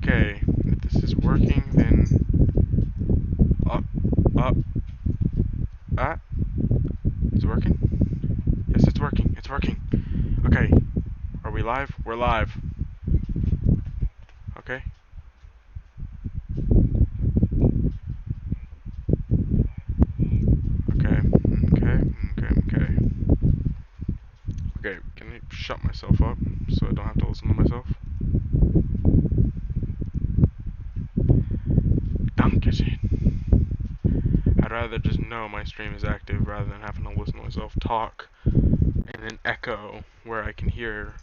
Okay, if this is working, then up, up, ah, is it working? Yes, it's working. It's working. Okay, are we live? We're live. Okay. Okay. Okay. Okay, can I shut myself up so I don't have to listen to myself? Dankeschön. I'd rather just know my stream is active rather than having to listen to myself talk in an echo where I can hear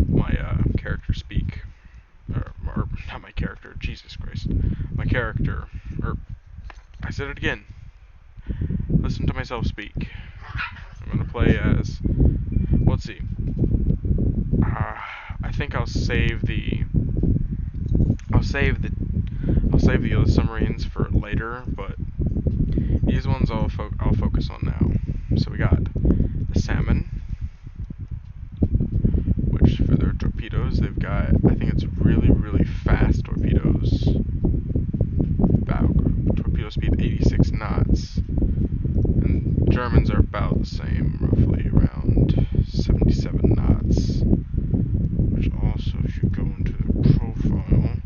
my character speak. Or not my character, Jesus Christ. My character. I said it again. Listen to myself speak. I'm gonna play as. Let's see. I think I'll save the. I'll save the other submarines for later, but these ones I'll focus on now. So we got the salmon, which for their torpedoes they've got. I think it's really fast torpedoes. Torpedo speed 86 knots. And Germans are about the same, roughly around 77 knots. Which also, if you go into the profile,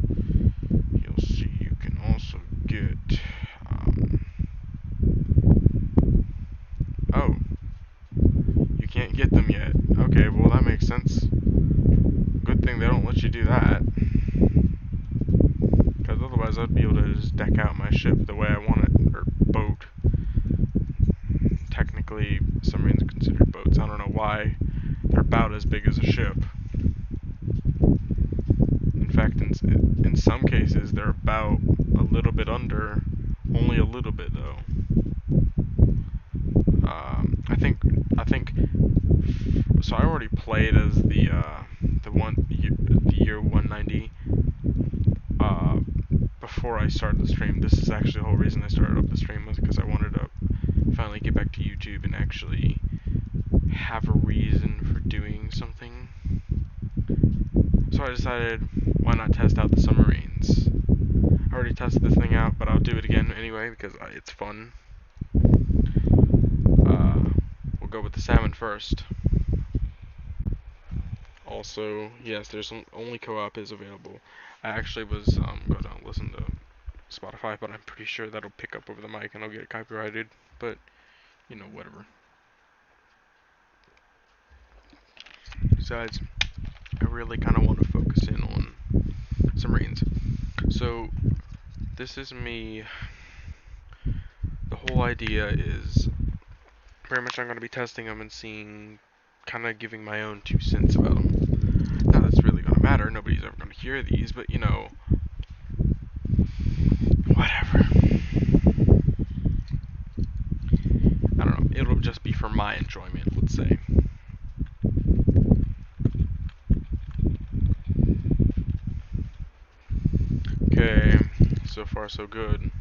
you'll see you can also get. Oh, you can't get them yet. Okay, well that makes sense. Good thing they don't let you do that. Because otherwise I'd be able to just deck out my ship the way I want it, or boat. Technically, submarines are considered boats. I don't know why they're about as big as a ship. In fact, in some cases, they're about a little bit under, only a little bit though. I think. So I already played as the year 190. Before I started the stream. This is actually the whole reason I started up the stream, was because I wanted to finally get back to YouTube and actually have a reason for doing something. So I decided, why not test out the submarines? I already tested this thing out, but I'll do it again anyway because it's fun. We'll go with the salmon first. Also, yes, there's only co-op is available. I actually was going to listen to Spotify, but I'm pretty sure that'll pick up over the mic and I'll get copyrighted. But you know, whatever. Besides, I really kind of want to focus in on submarines. So this is me. The whole idea is pretty much I'm going to be testing them and seeing, kind of giving my own 2 cents about them. Not that's really going to matter. Nobody's ever going to hear these, but you know, whatever. I don't know. It'll just be for my enjoyment, let's say. Okay, so far so good.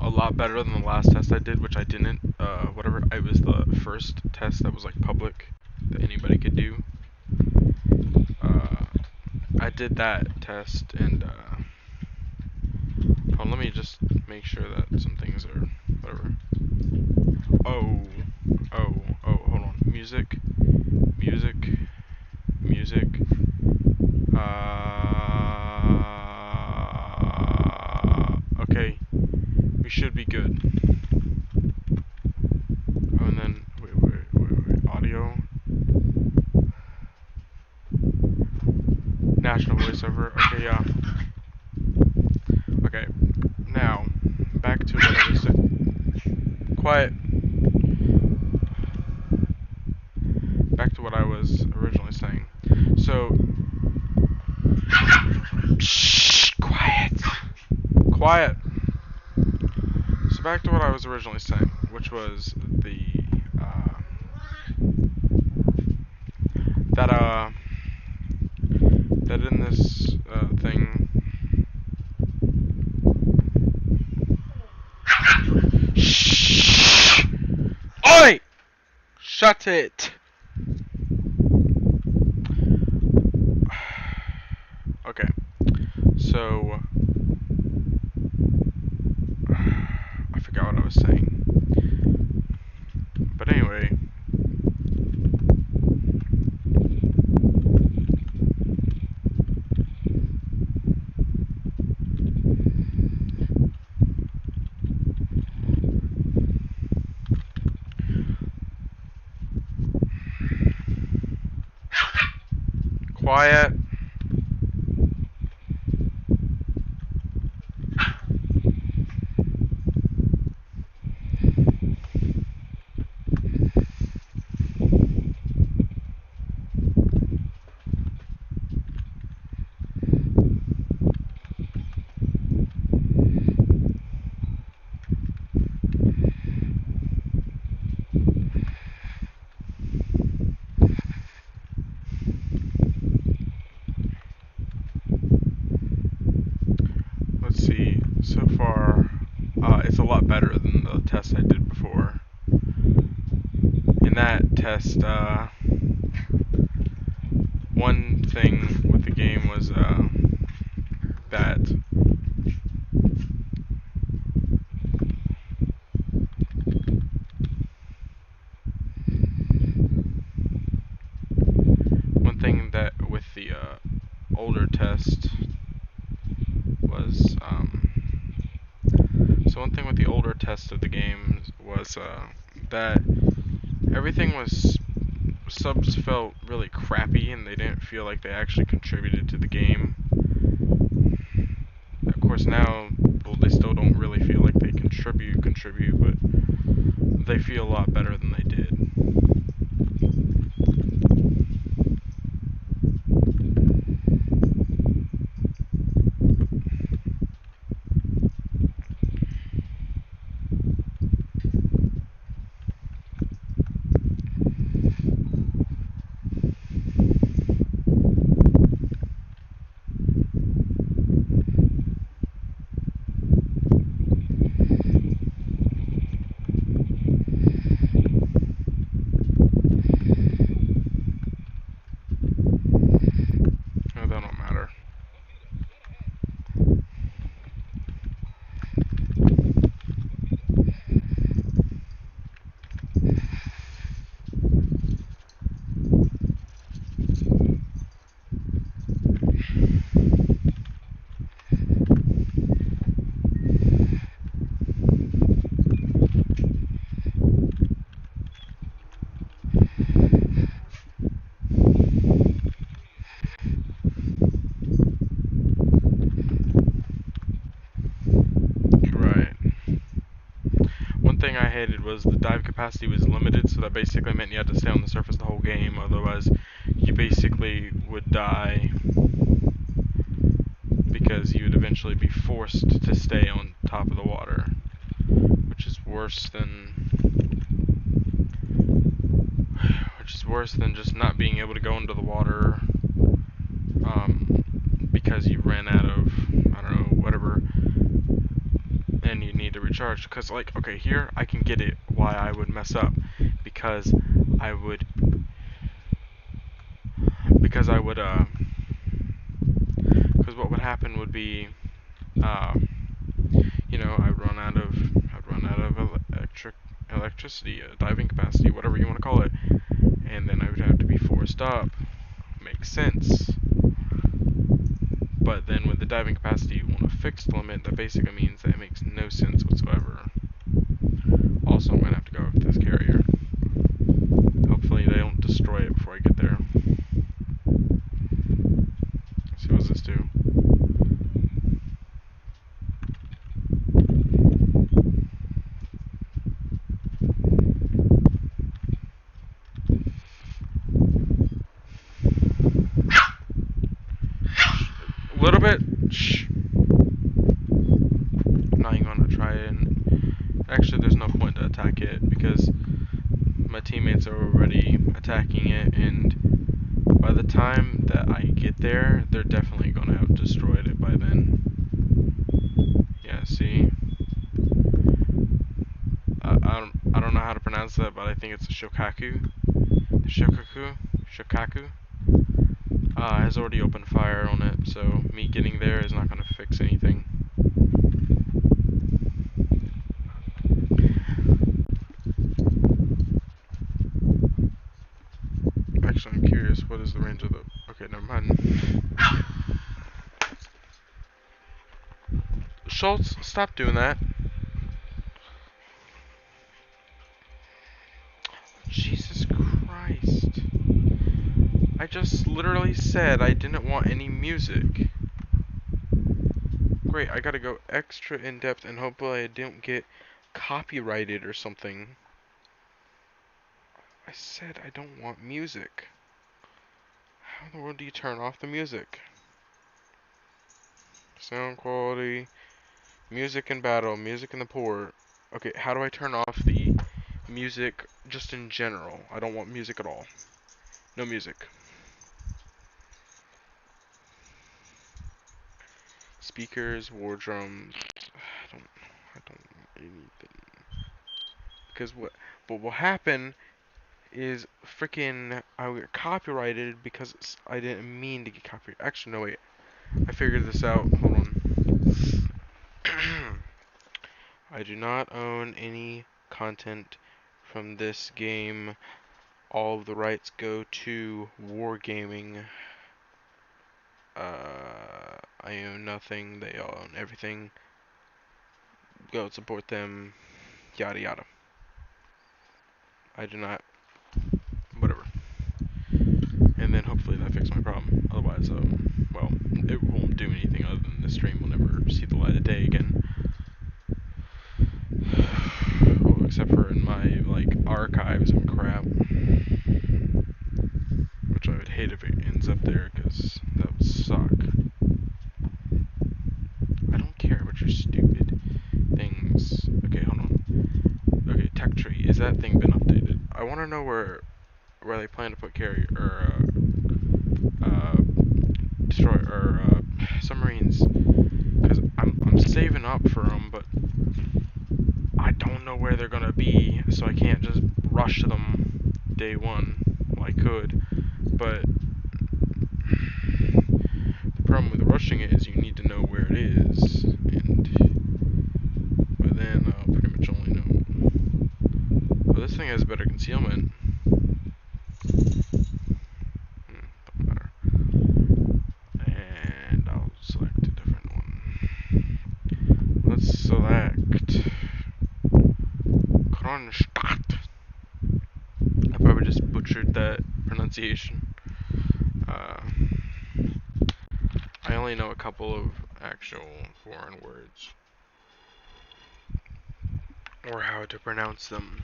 A lot better than the last test I did, which I didn't. Whatever. It was the first test that was like public that anybody could do. I did that test, and oh, let me just make sure that some things are whatever. Oh, hold on. Music. Okay, we should be good. Oh, and then wait. Audio. National voiceover. Okay, yeah. Okay, now back to what I was saying. Quiet. Back to what I was originally saying. So, shh, quiet. So back to what I was originally saying, which was that in this thing. Shh! Oi! Shut it! Okay. So, I forgot what I was saying. But anyway, quiet. Let's see. So far, it's a lot better than the test I did before. In that test, one thing with the game was that one thing that with the older test was so one thing with the older test of the game was that everything was subs felt really crappy and they didn't feel like they actually contributed to the game. Of course now, well, they still don't really feel like they contribute, but they feel a lot better than they did. No, that don't matter. Right. One thing I hated was the dive capacity was limited, so that basically meant you had to stay on the surface the whole game, otherwise you basically would die because you would eventually be forced to stay on top of the water, which is worse than just not being able to go into the water because you ran out of, I don't know, whatever, and you need to recharge. Because, like, okay, here I can get it why I would mess up, because I would, because what would happen would be, you know, I'd run out of electricity, diving capacity, whatever you want to call it, and then I would have to be forced up. Makes sense. But then with the diving capacity on a fixed limit, that basically means that it makes no sense whatsoever. Also, I'm gonna have to go with this carrier. Hopefully they don't destroy it before I get there. Let's see, what does this do? A little bit. Shh. I'm not even gonna try it. Actually, there's no point to attack it because my teammates are already attacking it, and by the time that I get there, they're definitely gonna have destroyed it by then. Yeah, see? I don't know how to pronounce that, but I think it's a shokaku. Shokaku? Shokaku? has already opened fire on it, so me getting there is not going to fix anything. Actually, I'm curious, what is the range of the... Okay, never mind. Schultz, stop doing that. Jesus Christ. I just literally said I didn't want any music. Great, I gotta go extra in-depth and hopefully I don't get copyrighted or something. I said I don't want music. How in the world do you turn off the music? Sound quality, music in battle, music in the port. Okay, how do I turn off the music just in general? I don't want music at all. No music. Speakers, war drums. I don't want anything. Because what will happen is freaking I will get copyrighted because I didn't mean to get copyrighted. Actually, no wait. I figured this out. Hold on. I do not own any content from this game. All of the rights go to Wargaming. I own nothing. They own everything. Go support them. Yada yada. I do not. Whatever. And then hopefully that fixes my problem. Otherwise, well, it won't do anything other than the stream will never see the light of day again. Well, except for in my, like, archives and crap. Which I would hate if it ends up there, because that would suck. I don't care about your stupid things. Okay, hold on. Okay, tech tree. Is that thing been updated? I want to know where they plan to put carrier, or, destroy, or, submarines. Because I'm saving up for them, but I don't know where they're gonna be, so I can't just rush to them day one. Well, I could, but the problem with rushing it is you need to know where it is, and by then I'll pretty much only know. Well, this thing has better concealment. Don't matter. And I'll select a different one. Let's select Kronstadt. I probably just butchered that pronunciation. I only know a couple of actual foreign words, or how to pronounce them.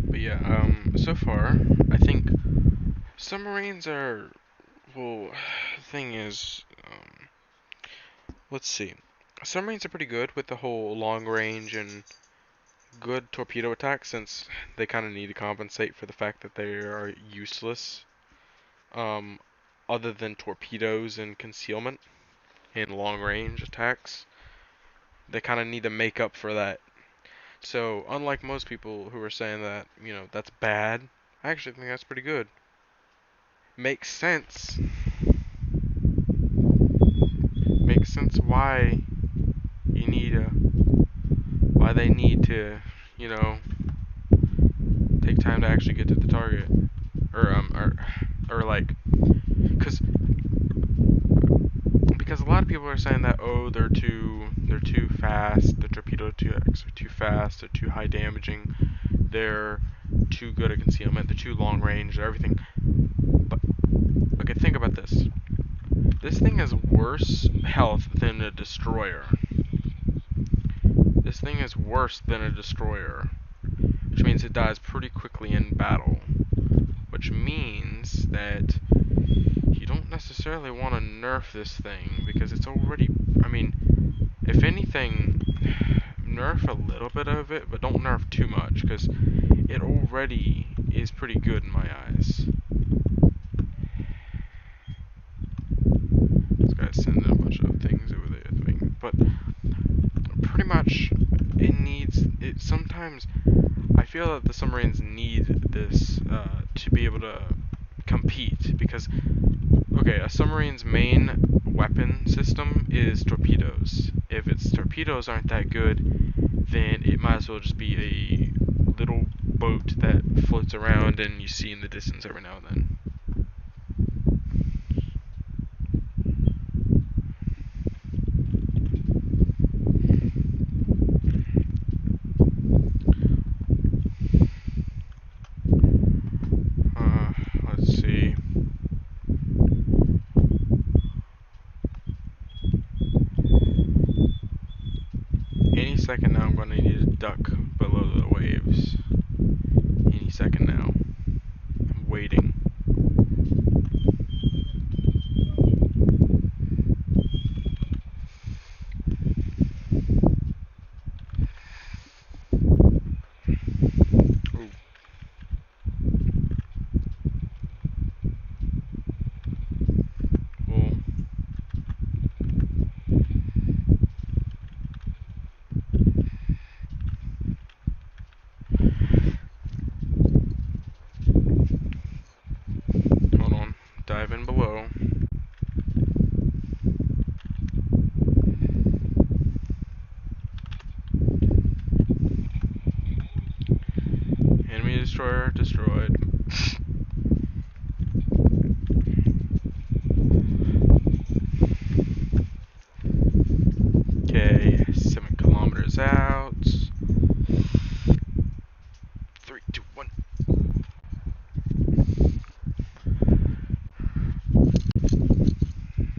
But yeah, so far, I think submarines are, well, the thing is, let's see. Submarines are pretty good with the whole long range and good torpedo attack, since they kind of need to compensate for the fact that they are useless, other than torpedoes and concealment and long range attacks. They kind of need to make up for that. So, unlike most people who are saying that, you know, that's bad, I actually think that's pretty good. Makes sense. Makes sense why you need why they need to, you know, take time to actually get to the target, or like, because a lot of people are saying that, oh, they're too fast, the torpedo 2X are too fast, they're too high damaging, they're too good at concealment, they're too long range, they're everything. But okay, think about this. This thing has worse health than a destroyer. This thing is worse than a destroyer, which means it dies pretty quickly in battle, which means that you don't necessarily want to nerf this thing, because it's already, I mean, if anything, nerf a little bit of it, but don't nerf too much, because it already is pretty good in my eyes. This guy's sending a bunch of things over there, but much. It sometimes, I feel that the submarines need this to be able to compete, because, okay, a submarine's main weapon system is torpedoes. If its torpedoes aren't that good, then it might as well just be a little boat that floats around and you see in the distance every now and then. Let's see. Any second now I'm going to need to duck below the waves. Any second now. I'm waiting. Ooh. Well, hold on. Dive in below. Enemy destroyer destroyed. Okay, 7 kilometers out. 3, 2, 1.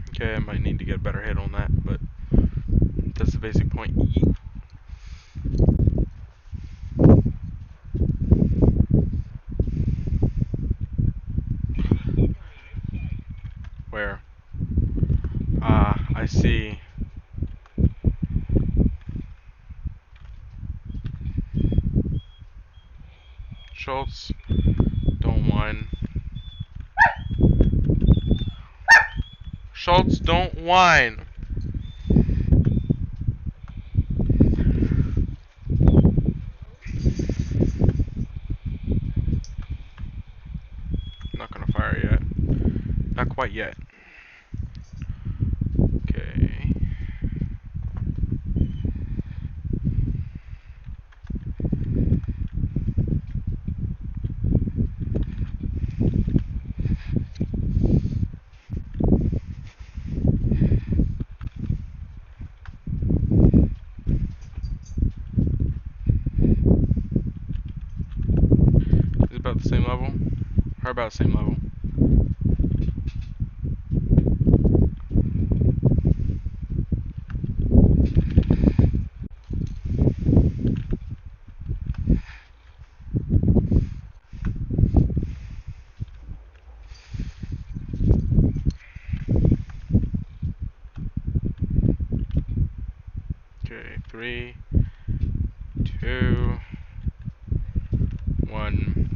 Okay, I might need to get a better hit on that, but that's the basic point. Yeet. Where? Ah, I see. Schultz, don't whine. Schultz, don't whine. I'm not gonna fire yet. Not quite yet. Okay. Is it about the same level? Or about the same level? Okay, 3, 2, 1.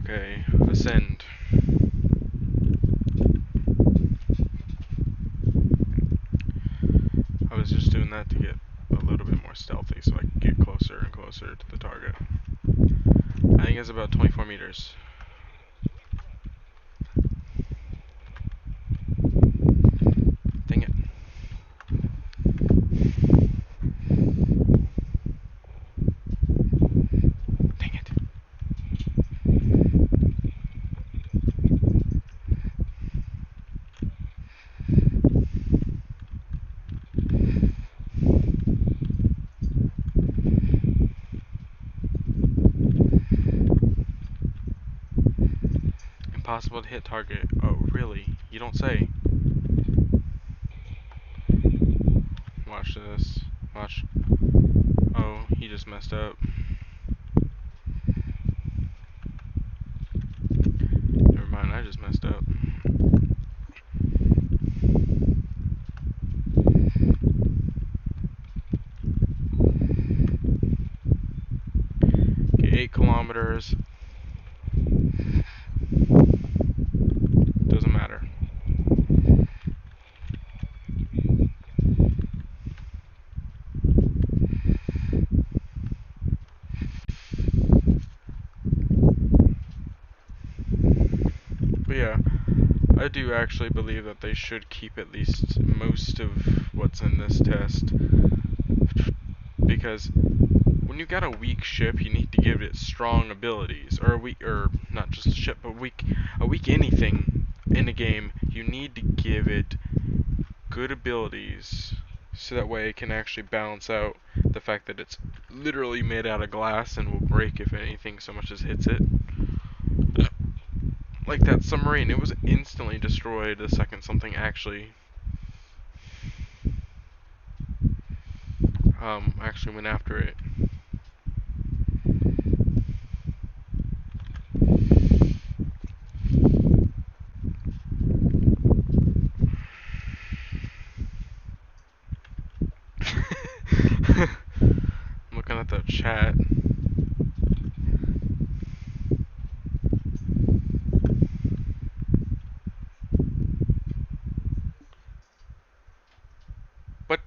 Okay, ascend. I was just doing that to get a little bit more stealthy so I can get closer and closer to the target. I think it's about 24 meters. Dang it. Dang it. Impossible to hit target. Oh, really? You don't say. Watch this. Watch. Oh, he just messed up. Never mind, I just messed up. Okay, 8 kilometers. Doesn't matter. I do actually believe that they should keep at least most of what's in this test, because when you got a weak ship, you need to give it strong abilities, or not just a ship, but a weak anything in a game. You need to give it good abilities, so that way it can actually balance out the fact that it's literally made out of glass and will break if anything so much as hits it. Like that submarine, it was instantly destroyed the second something actually went after it. I'm looking at that chat. But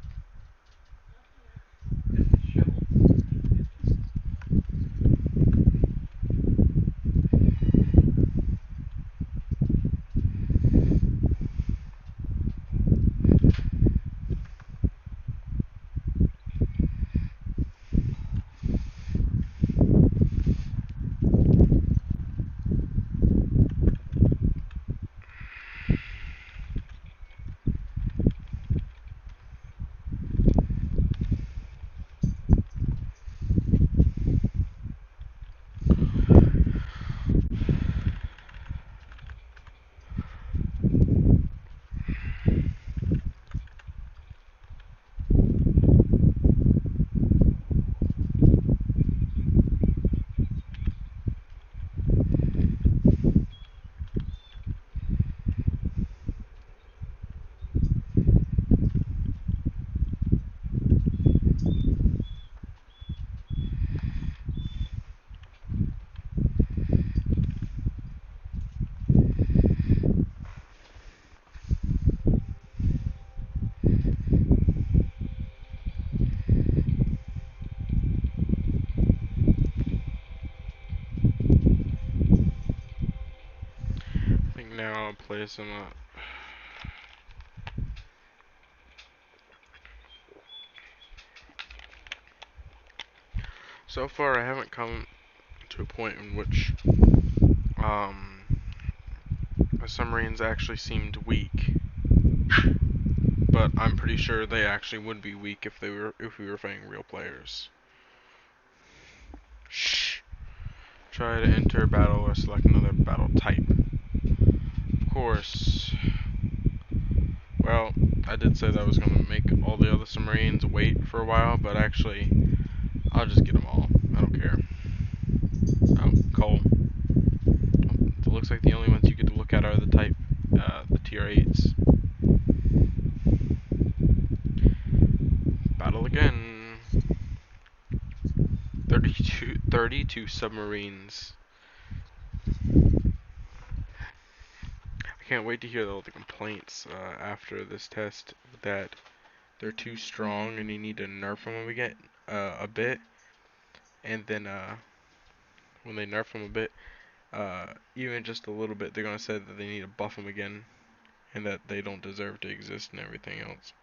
I think now I'll play some so far I haven't come to a point in which the submarines actually seemed weak. But I'm pretty sure they actually would be weak if we were fighting real players. Shh. Try to enter battle or select another battle type. Of course. Well, I did say that I was going to make all the other submarines wait for a while, but actually, I'll just get them all. I don't care. Oh, coal. It looks like the only ones you get to look at are the type, the tier 8s. Battle again. 32 submarines. I can't wait to hear all the complaints after this test that they're too strong and you need to nerf them again a bit. And then when they nerf them a bit, even just a little bit, they're gonna say that they need to buff them again and that they don't deserve to exist and everything else.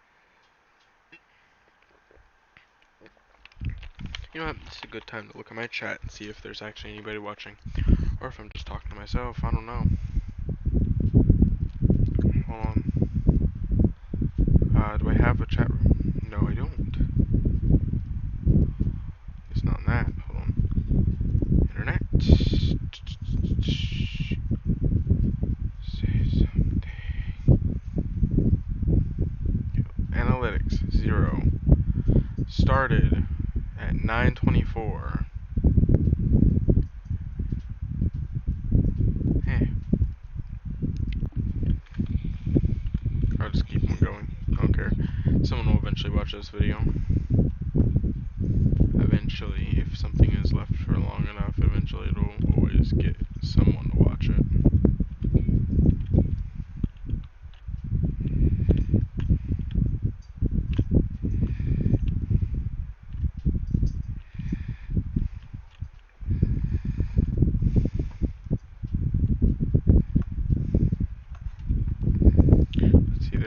You know what? It's a good time to look at my chat and see if there's actually anybody watching, or if I'm just talking to myself. I don't know. Hold on. Do I have a chat room? No, I don't. It's not that. Hold on. Internet. Say something. Analytics 0. Started at 9:24. I'll just keep on going. I don't care. Someone will eventually watch this video. Eventually, if something is left for long enough, eventually it'll always get someone to watch it.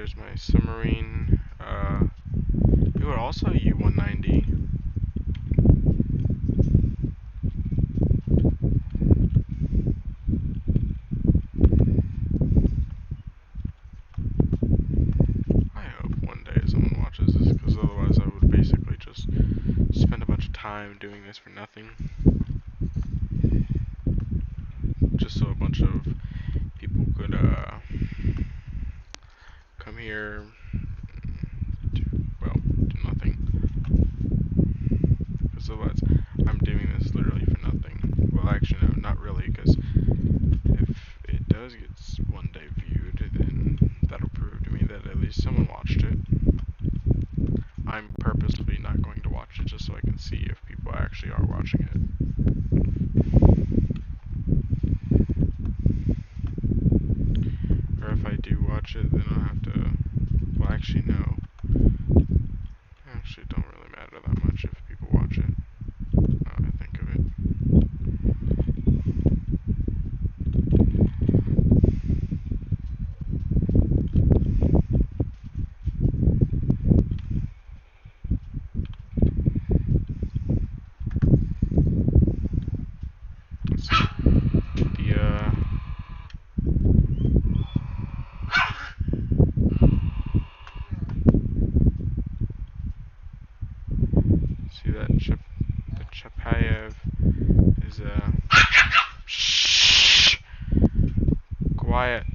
there's my submarine. Ooh, also a U-190. I hope one day someone watches this, because otherwise I would basically just spend a bunch of time doing this for nothing. Just so a bunch of people could come here, do nothing. Because otherwise I'm doing this literally for nothing. Well, actually no, not really, because if it does get one day viewed, then that'll prove to me that at least someone watched it. I'm purposely not going to watch it just so I can see if people actually are watching it. Or if I do watch it, then I'll have to, well actually no. Actually, it don't really matter that much if people watch it. Now I think of it. Let's see. See that the Chapayev is shh! Quiet.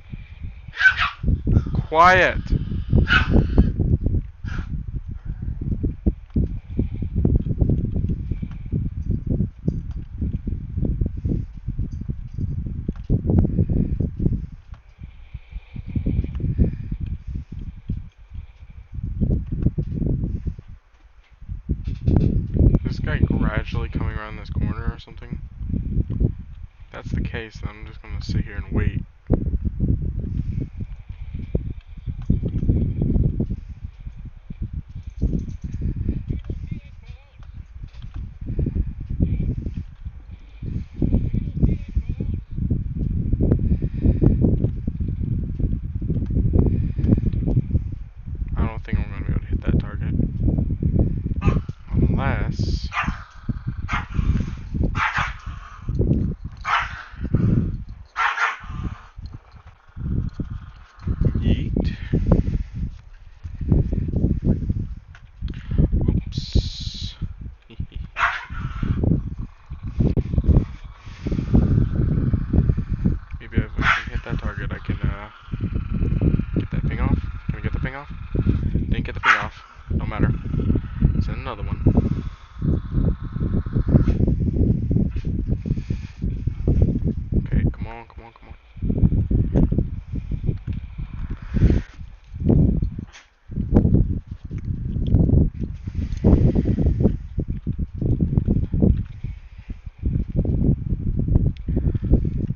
Quiet! Is this guy gradually coming around this corner or something? If that's the case, then I'm just gonna sit here and wait. I don't think I'm gonna be able to hit that target. Unless... Yeet. Oops. Maybe if I can hit that target, I can get that ping off. Can we get the ping off? Didn't get the ping off. Don't matter. Send another one. Okay, come on, come on, come on.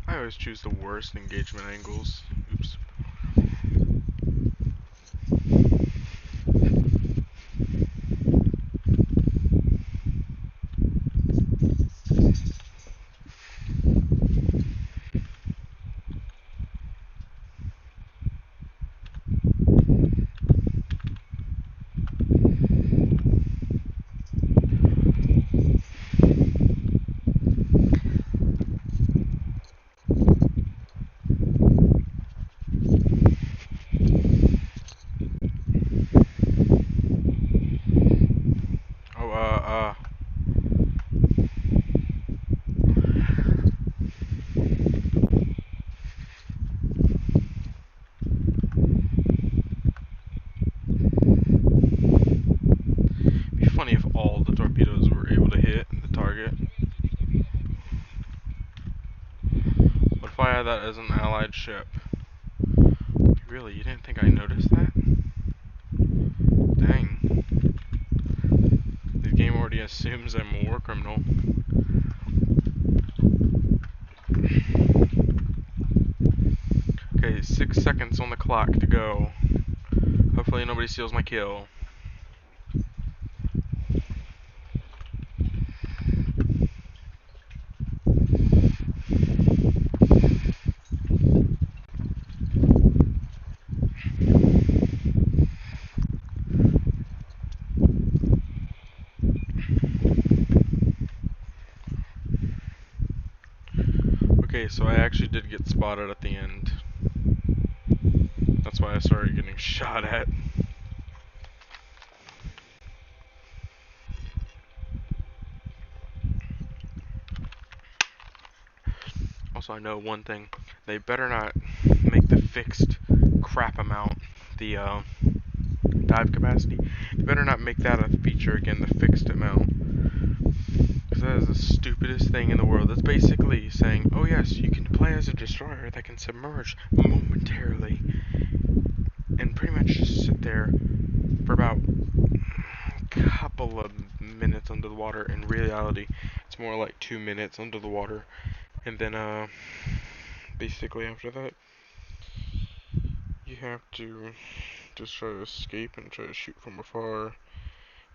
I always choose the worst engagement angles. Oops. It'd be funny if all the torpedoes were able to hit the target. What if I had that as an allied ship? Really, you didn't think I noticed that? Dang. The game already assumes I'm a war criminal. Okay, 6 seconds on the clock to go. Hopefully nobody steals my kill. Okay, so I actually did get spotted at the end. That's why I started getting shot at. Also, I know one thing. They better not make the fixed crap amount, the dive capacity. They better not make that a feature again, the fixed amount. Because that is the stupidest thing in the world. It's basically saying, oh yes, you can play as a destroyer that can submerge momentarily. And pretty much just sit there for about a couple of minutes under the water. In reality, it's more like 2 minutes under the water. And then, basically after that, you have to just try to escape and try to shoot from afar.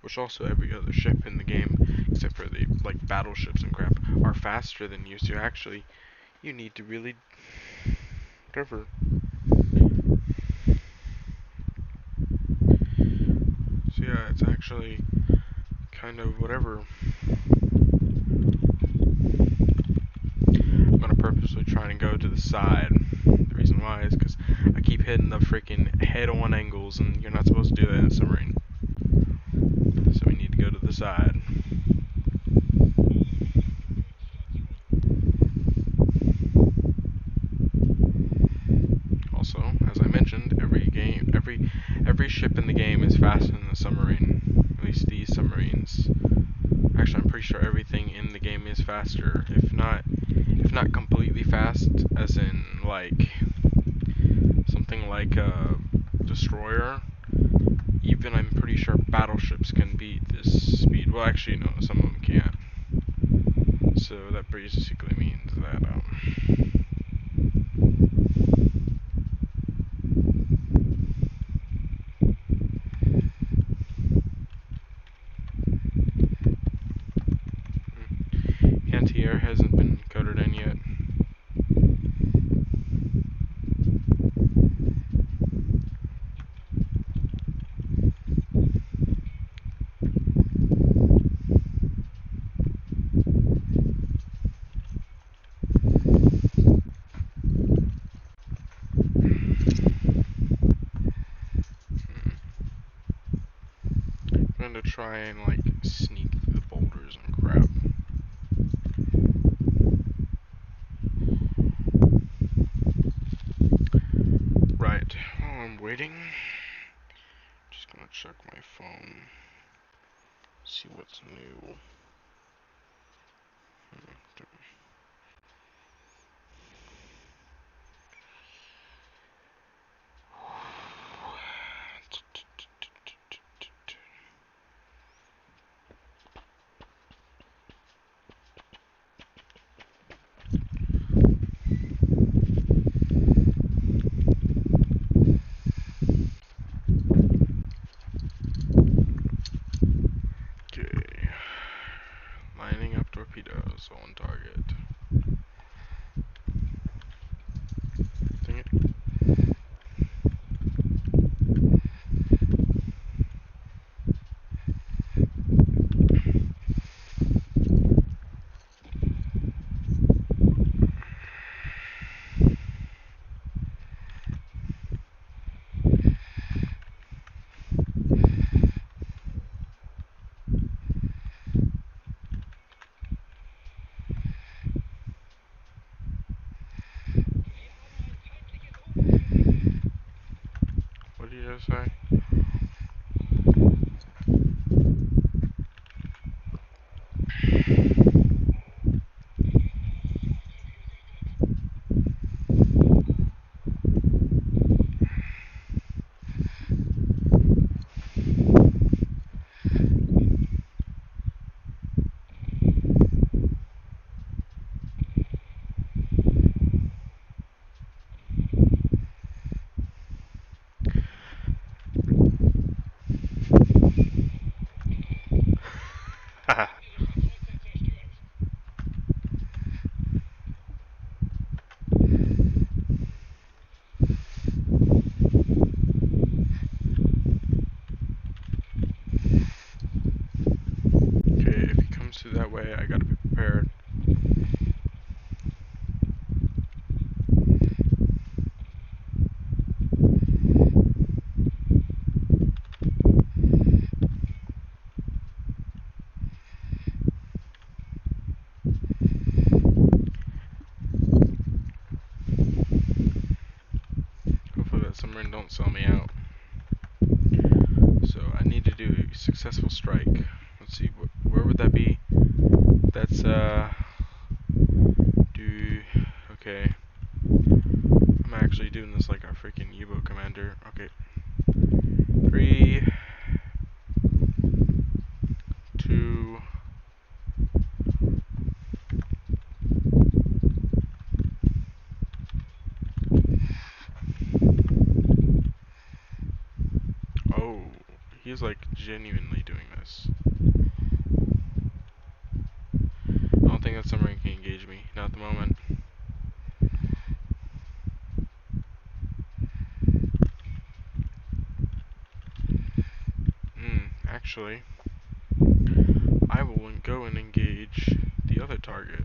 Which also every other ship in the game, except for the, like, battleships and crap, are faster than you, so actually, you need to really, whatever. So yeah, it's actually kind of whatever. I'm gonna purposely try and go to the side. The reason why is because I keep hitting the freaking head-on angles, and you're not supposed to do that in a submarine. So we need to go to the side. Also, as I mentioned, every ship in the game is faster than the submarine. At least these submarines. Actually, I'm pretty sure everything in the game is faster. If not completely fast, as in like something like a destroyer. Even I'm pretty sure battleships can beat this speed. Well, actually, no, some of them can't. So that basically means that anti-air hasn't been coded in yet. I'm going to try and like sneak through the boulders and crap. Right, while I'm waiting, just gonna check my phone, see what's new. Okay, lining up torpedoes on target. Dang it. What did you just say? Okay, if he comes through that way, I gotta be prepared. won't sell me out. So I need to do a successful strike. Let's see, where would that be? That's okay. I'm actually doing this like a freaking U-boat commander. Okay. 3, 2. Oh, he's like genuinely doing this. I don't think that submarine can engage me, not at the moment. Actually, I will go and engage the other target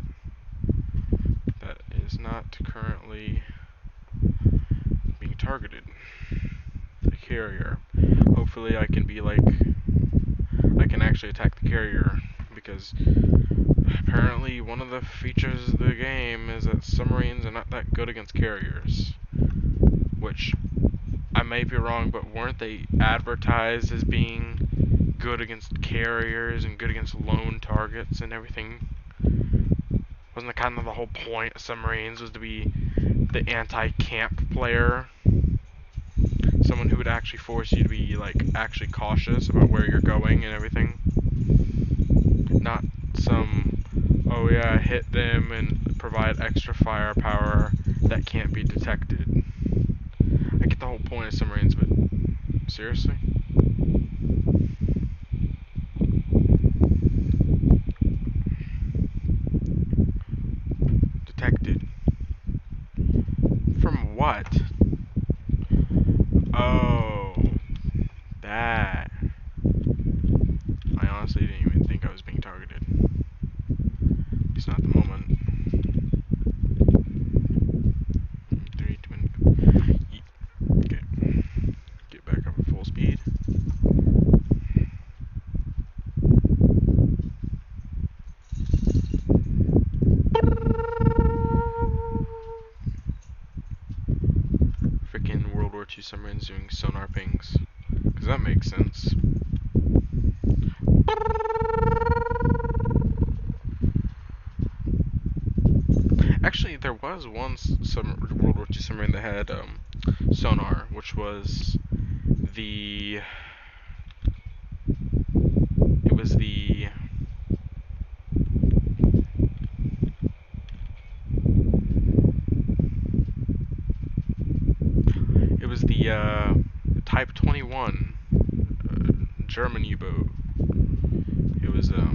that is not currently being targeted. The carrier. Hopefully I can be like, I can actually attack the carrier, because apparently one of the features of the game is that submarines are not that good against carriers. Which, I may be wrong, but weren't they advertised as being good against carriers and good against lone targets and everything? Wasn't that kind of the whole point of submarines, was to be the anti-camp player? Someone who would actually force you to be, like, actually cautious about where you're going and everything. Not some, oh yeah, hit them and provide extra firepower that can't be detected. I get the whole point of submarines, but seriously? Detected. From what? Oh, that. I honestly didn't even think I was being targeted. At least not at the moment. 3, 2, 1. Okay. Get back up at full speed. Freaking World War II submarines doing sonar pings. Because that makes sense. Actually, there was one World War II submarine that had sonar, which was the... It was the... It was the Type 21 German U-boat. It was, they're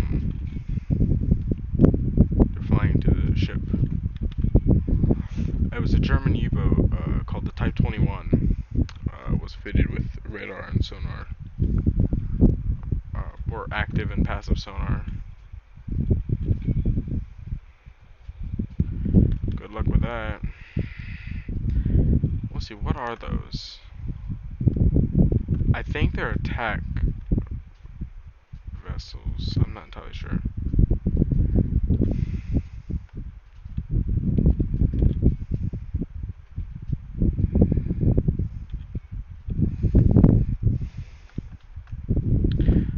flying to the ship. It was a German U-boat called the Type 21. Was fitted with radar and sonar. Or active and passive sonar. Good luck with that. Let's see, what are those? I think they're attack vessels. I'm not entirely sure.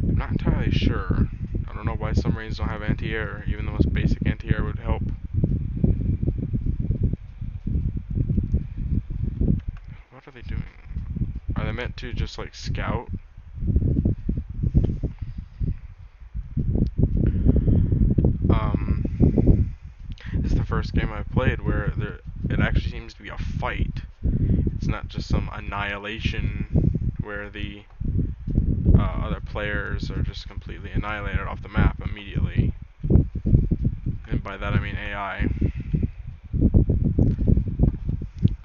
I'm not entirely sure. I don't know why submarines don't have anti-air, even the most basic anti-air would help. What are they doing? Are they meant to just like scout? This is the first game I've played where it actually seems to be a fight. It's not just some annihilation where the other players are just completely annihilated off the map immediately. And by that I mean AI.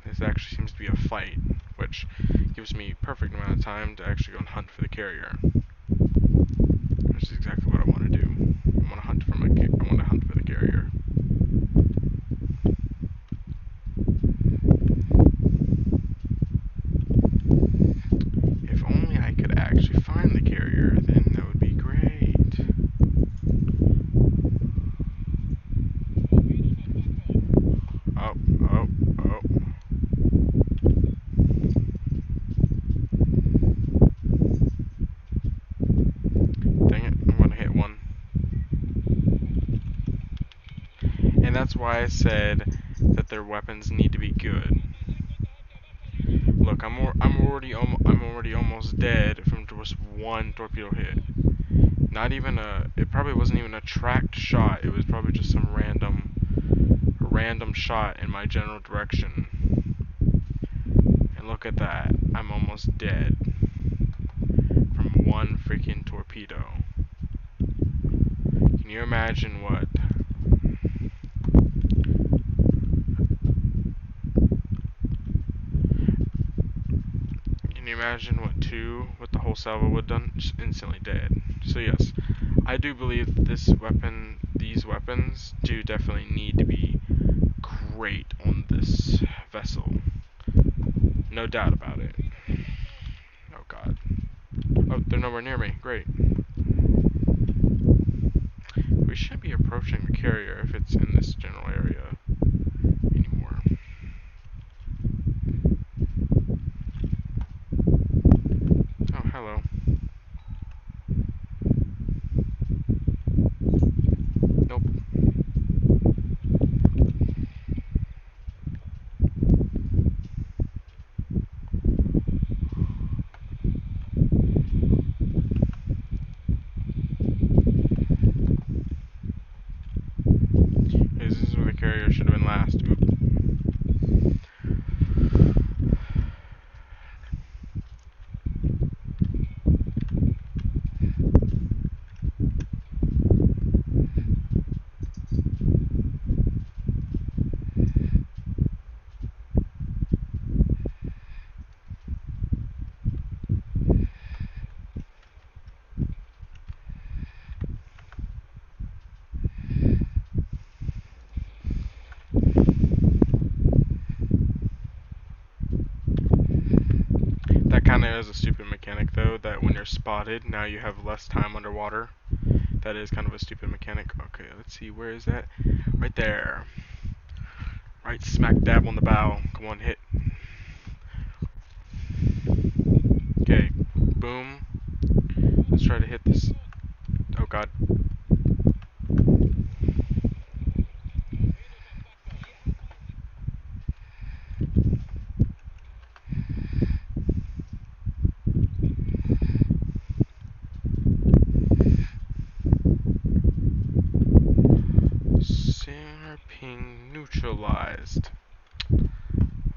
This actually seems to be a fight, which gives me perfect amount of time to actually go and hunt for the carrier. Which is exactly what I want to do. I want to hunt for the carrier. If only I could actually find the carrier, then that would be great. Oh. And that's why I said that their weapons need to be good. Look, I'm already almost dead from just one torpedo hit. Not even it probably wasn't even a tracked shot. It was probably just some random shot in my general direction. And look at that. I'm almost dead from one freaking torpedo. Can you imagine what? Can you imagine what what the whole salvo would have done? Just instantly dead. So yes, I do believe these weapons do definitely need to be great on this vessel. No doubt about it. Oh god. Oh, they're nowhere near me. Great. We shouldn't be approaching the carrier if it's in this general area anymore. Oh, hello. Nope. This is where the carrier should have been last. Oop. That kind of is a stupid mechanic, though, that when you're spotted, now you have less time underwater. That is kind of a stupid mechanic. Okay, let's see, where is that? Right there. Right smack dab on the bow. Come on, hit. Okay, boom. Let's try to hit this. Oh god. Center ping neutralized.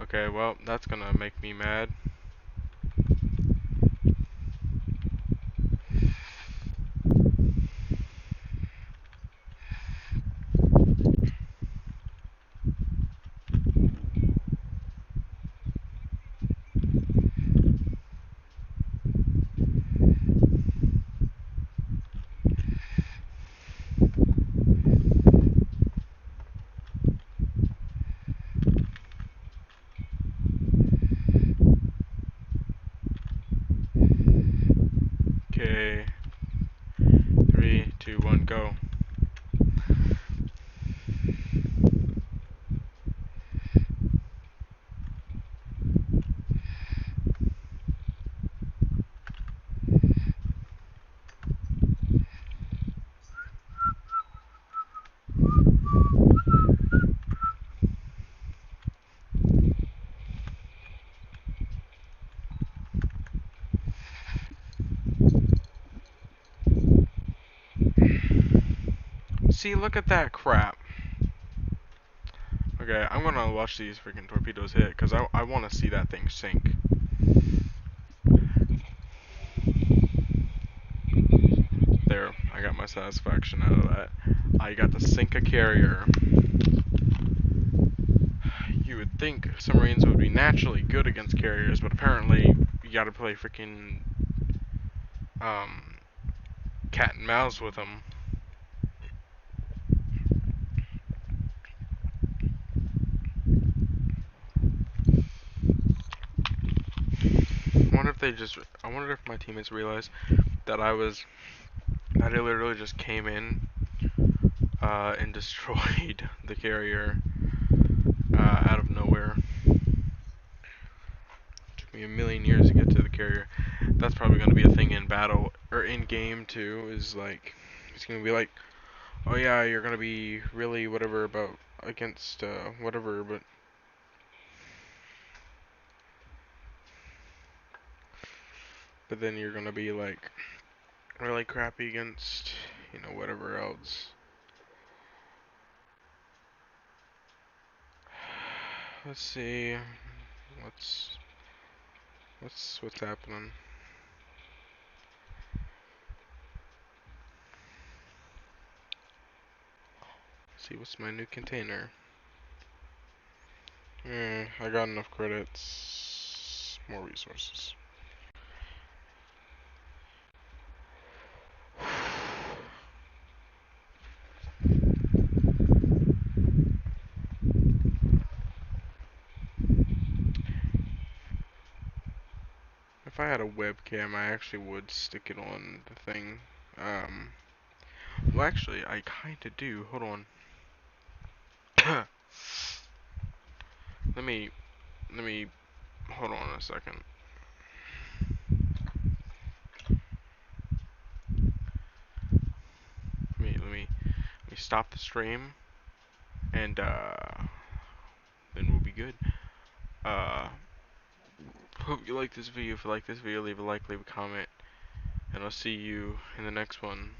Okay, well, that's gonna make me mad. Okay. 3, 2, 1, go. See, look at that crap. Okay, I'm gonna watch these freaking torpedoes hit, because I want to see that thing sink. There, I got my satisfaction out of that. I got to sink a carrier. You would think submarines would be naturally good against carriers, but apparently you gotta play freaking cat and mouse with them. I wonder if my teammates realize that I literally just came in and destroyed the carrier out of nowhere. Took me a million years to get to the carrier. That's probably going to be a thing in battle, or in game too, is like, it's going to be like, Oh yeah, you're gonna be really whatever about against whatever, but then you're gonna be like really crappy against, you know, whatever else. Let's see. What's what's happening? Let's see what's my new container. I got enough credits. More resources. If I had a webcam, I actually would stick it on the thing. Um, well, actually, I kinda do. Hold on. let me, let me, hold on a second. Let me stop the stream, and then we'll be good. Uh, hope you like this video. If you like this video, leave a like, leave a comment, and I'll see you in the next one.